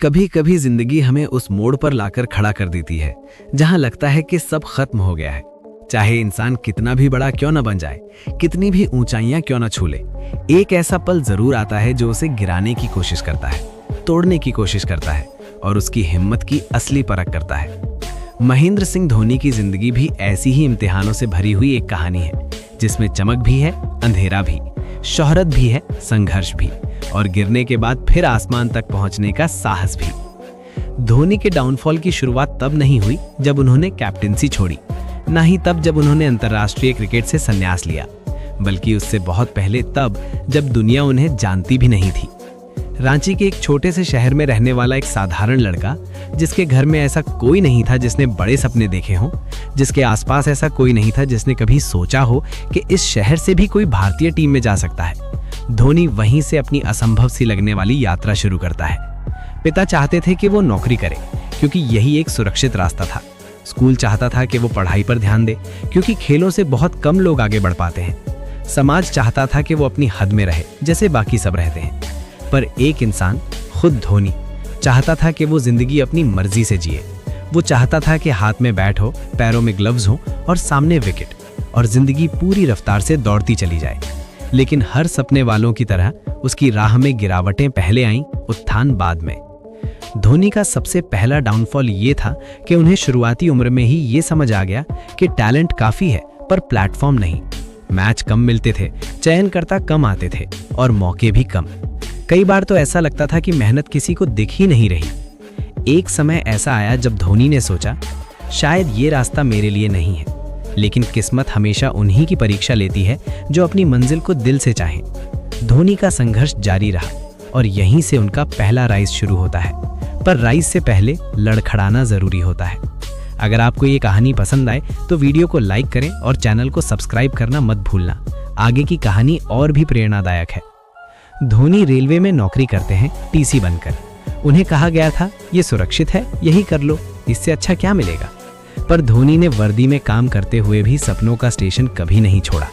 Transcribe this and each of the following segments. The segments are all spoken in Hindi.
कभी कभी जिंदगी हमें उस मोड़ पर लाकर खड़ा कर देती है जहां लगता है कि सब खत्म हो गया है। चाहे इंसान कितना भी बड़ा क्यों न बन जाए, कितनी भी ऊंचाइयां क्यों न छू ले, एक ऐसा पल जरूर आता है जो उसे गिराने की कोशिश करता है, तोड़ने की कोशिश करता है और उसकी हिम्मत की असली परख करता है। महेंद्र सिंह धोनी की जिंदगी भी ऐसी ही इम्तिहानों से भरी हुई एक कहानी है, जिसमें चमक भी है, अंधेरा भी, शोहरत भी है, संघर्ष भी और गिरने के बाद फिर आसमान तक पहुंचने का साहस भी। धोनी के डाउनफॉल की शुरुआत तब नहीं हुई जब उन्होंने कैप्टेंसी छोड़ी, ना ही तब जब उन्होंने अंतर्राष्ट्रीय क्रिकेट से संन्यास लिया, बल्कि उससे बहुत पहले तब जब दुनिया उन्हें जानती भी नहीं थी। रांची के एक छोटे से शहर में रहने वाला एक साधारण लड़का, जिसके घर में ऐसा कोई नहीं था जिसने बड़े सपने देखे हों, जिसके आसपास ऐसा कोई नहीं था जिसने कभी सोचा हो कि इस शहर से भी कोई भारतीय टीम में जा सकता है, धोनी वहीं से अपनी असंभव सी लगने वाली यात्रा शुरू करता है। पिता चाहते थे कि वो नौकरी करे क्योंकि यही एक सुरक्षित रास्ता था। स्कूल चाहता था कि वो पढ़ाई पर ध्यान दे क्योंकि खेलों से बहुत कम लोग आगे बढ़ पाते हैं। समाज चाहता था कि वो अपनी हद में रहे जैसे बाकी सब रहते हैं। पर एक इंसान, खुद धोनी, चाहता था कि वो जिंदगी अपनी मर्जी से जिए। वो चाहता था कि हाथ में बैट हो, पैरों में ग्लव्स हो और सामने विकेट, और जिंदगी पूरी रफ्तार से दौड़ती चली जाए। लेकिन हर सपने वालों की तरह उसकी राह में गिरावटें पहले आईं, उत्थान बाद में। धोनी का सबसे पहला डाउनफॉल ये था कि उन्हें शुरुआती उम्र में ही ये समझ आ गया कि टैलेंट काफी है पर प्लेटफॉर्म नहीं। मैच कम मिलते थे, चयनकर्ता कम आते थे और मौके भी कम। कई बार तो ऐसा लगता था कि मेहनत किसी को दिख ही नहीं रही। एक समय ऐसा आया जब धोनी ने सोचा, शायद ये रास्ता मेरे लिए नहीं है। लेकिन किस्मत हमेशा उन्हीं की परीक्षा लेती है जो अपनी मंजिल को दिल से चाहें। धोनी का संघर्ष जारी रहा और यहीं से उनका पहला राइज शुरू होता है। पर राइज से पहले लड़खड़ाना जरूरी होता है। अगर आपको ये कहानी पसंद आए तो वीडियो को लाइक करें और चैनल को सब्सक्राइब करना मत भूलना। आगे की कहानी और भी प्रेरणादायक है। धोनी रेलवे में नौकरी करते हैं टीसी बनकर। उन्हें कहा गया था, ये सुरक्षित है, यही कर लो, इससे अच्छा क्या मिलेगा। पर धोनी ने वर्दी में काम करते हुए भी सपनों का स्टेशन कभी नहीं छोड़ा।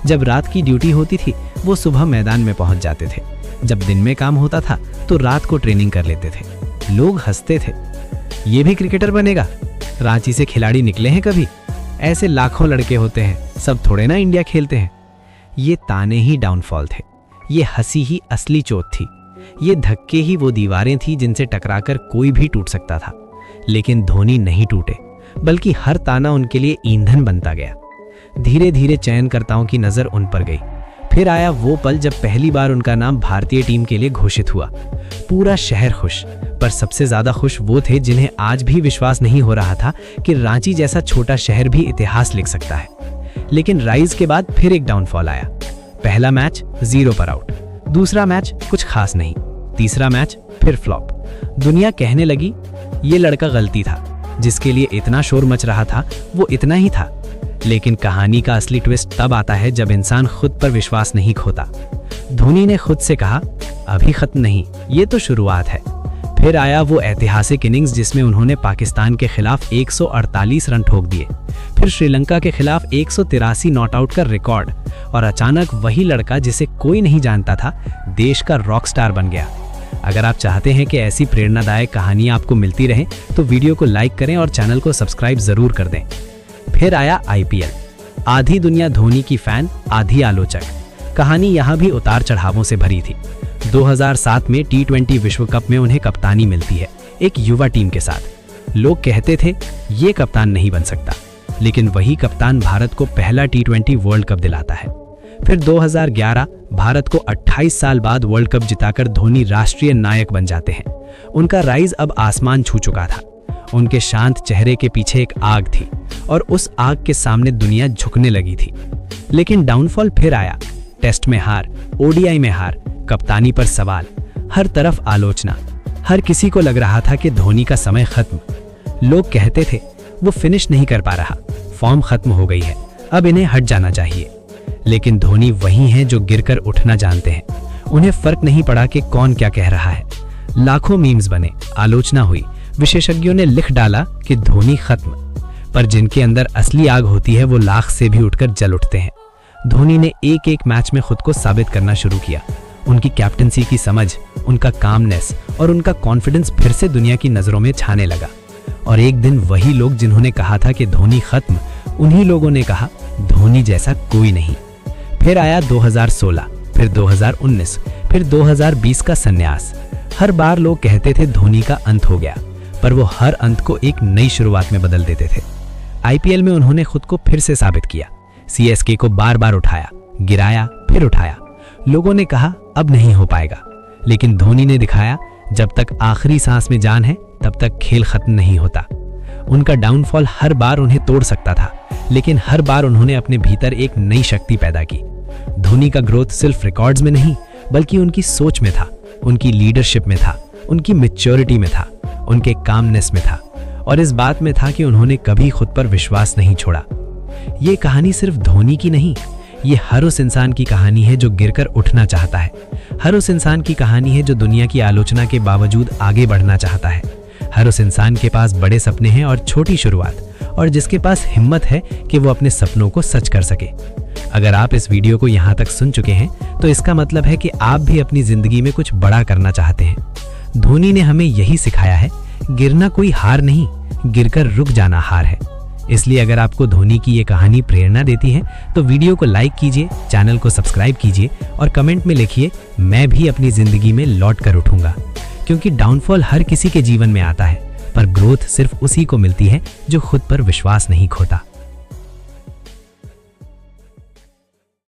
जब रात की ड्यूटी होती थी वो सुबह मैदान में पहुंच जाते थे। जब दिन में काम होता था तो रात को ट्रेनिंग कर लेते थे। लोग हंसते थे, ये भी क्रिकेटर बनेगा, रांची से खिलाड़ी निकले हैं कभी, ऐसे लाखों लड़के होते हैं, सब थोड़े ना इंडिया खेलते हैं। ये ताने ही डाउनफॉल थे, ये हंसी ही असली चोट थी, ये धक्के ही वो दीवारें थी जिनसे टकराकर कोई भी टूट सकता था। लेकिन धोनी नहीं टूटे, बल्कि हर ताना उनके लिए ईंधन बनता गया। धीरे धीरे चयनकर्ताओं की नजर उन पर गई। फिर आया वो पल जब पहली बार उनका नाम भारतीय टीम के लिए घोषित हुआ। पूरा शहर खुश, पर सबसे ज्यादा खुश वो थे जिन्हें आज भी विश्वास नहीं हो रहा था कि रांची जैसा छोटा शहर भी इतिहास लिख सकता है। लेकिन राइज के बाद फिर एक डाउनफॉल आया। पहला मैच 0 पर आउट, दूसरा मैच कुछ खास नहीं, तीसरा मैच फिर फ्लॉप। दुनिया कहने लगी, ये लड़का गलती था, जिसके लिए इतना शोर मच रहा था वो इतना ही था। लेकिन कहानी का असली ट्विस्ट तब आता है जब इंसान खुद पर विश्वास नहीं खोता। धोनी ने खुद से कहा, अभी खत्म नहीं, ये तो शुरुआत है। फिर आया वो ऐतिहासिक इनिंग्स जिसमें उन्होंने पाकिस्तान के खिलाफ 148 रन ठोक दिए, फिर श्रीलंका के खिलाफ 183 नॉट आउट का रिकॉर्ड, और अचानक वही लड़का जिसे कोई नहीं जानता था देश का रॉक स्टार बन गया। अगर आप चाहते हैं कि ऐसी प्रेरणादायक कहानियां आपको मिलती रहें तो वीडियो को लाइक करें और चैनल को सब्सक्राइब जरूर कर दें। फिर आया IPL। आधी दुनिया धोनी की फैन, आधी आलोचक। कहानी यहाँ भी उतार चढ़ावों से भरी थी। 2007 में T20 विश्व कप में उन्हें कप्तानी मिलती है एक युवा टीम के साथ। लोग कहते थे ये कप्तान नहीं बन सकता, लेकिन वही कप्तान भारत को पहला T20 वर्ल्ड कप दिलाता है। फिर 2011 भारत को 28 साल बाद वर्ल्ड कप जिताकर धोनी राष्ट्रीय नायक बन जाते हैं। उनका राइज अब आसमान छू चुका था। उनके शांत चेहरे के पीछे एक आग थी और उस आग के सामने दुनिया झुकने लगी थी। लेकिन डाउनफॉल फिर आया। टेस्ट में हार, ODI में हार, कप्तानी पर सवाल, हर तरफ आलोचना। हर किसी को लग रहा था कि धोनी का समय खत्म। लोग कहते थे वो फिनिश नहीं कर पा रहा, फॉर्म खत्म हो गई है, अब इन्हें हट जाना चाहिए। लेकिन धोनी वही हैं जो गिरकर उठना जानते हैं। उन्हें फर्क नहीं पड़ा कि कौन क्या कह रहा है। लाखों मीम्स बने, आलोचना हुई, विशेषज्ञों ने लिख डाला कि धोनी खत्म। पर जिनके अंदर असली आग होती है वो लाख से भी उठकर जल उठते हैं। धोनी ने एक एक मैच में खुद को साबित करना शुरू किया। उनकी कैप्टनसी की समझ, उनका कामनेस और उनका कॉन्फिडेंस फिर से दुनिया की नजरों में छाने लगा। और एक दिन वही लोग जिन्होंने कहा था कि धोनी खत्म, उन्हीं लोगों ने कहा धोनी जैसा कोई नहीं। फिर आया 2016, फिर 2019, फिर 2020 का संन्यास। हर बार लोग कहते थे धोनी का अंत हो गया, पर वो हर अंत को एक नई शुरुआत में बदल देते थे। आईपीएल में उन्होंने खुद को फिर से साबित किया। सीएसके को बार बार उठाया, गिराया, फिर उठाया। लोगों ने कहा अब नहीं हो पाएगा, लेकिन धोनी ने दिखाया जब तक आखिरी सांस में जान है तब तक खेल खत्म नहीं होता। उनका डाउनफॉल हर बार उन्हें तोड़ सकता था, लेकिन हर बार उन्होंने अपने भीतर एक नई शक्ति पैदा की। धोनी का ग्रोथ सिर्फ रिकॉर्ड्स में नहीं, बल्कि उनकी सोच में था, उनकी लीडरशिप में था, उनकी मैच्योरिटी में था, उनके कामनेस में था, और इस बात में था कि उन्होंने कभी खुद पर विश्वास नहीं छोड़ा। ये कहानी सिर्फ धोनी की नहीं, ये हर उस इंसान की कहानी है जो गिरकर उठना चाहता है। हर उस इंसान की कहानी है जो दुनिया की आलोचना के बावजूद आगे बढ़ना चाहता है। हर उस इंसान के पास बड़े सपने हैं और छोटी शुरुआत, और जिसके पास हिम्मत है कि वो अपने सपनों को सच कर सके। अगर आप इस वीडियो को यहाँ तक सुन चुके हैं तो इसका मतलब है कि आप भी अपनी जिंदगी में कुछ बड़ा करना चाहते हैं। धोनी ने हमें यही सिखाया है, गिरना कोई हार नहीं, गिरकर रुक जाना हार है। इसलिए अगर आपको धोनी की ये कहानी प्रेरणा देती है तो वीडियो को लाइक कीजिए, चैनल को सब्सक्राइब कीजिए और कमेंट में लिखिए मैं भी अपनी जिंदगी में लौट कर उठूंगा। क्योंकि डाउनफॉल हर किसी के जीवन में आता है, पर ग्रोथ सिर्फ उसी को मिलती है जो खुद पर विश्वास नहीं खोता।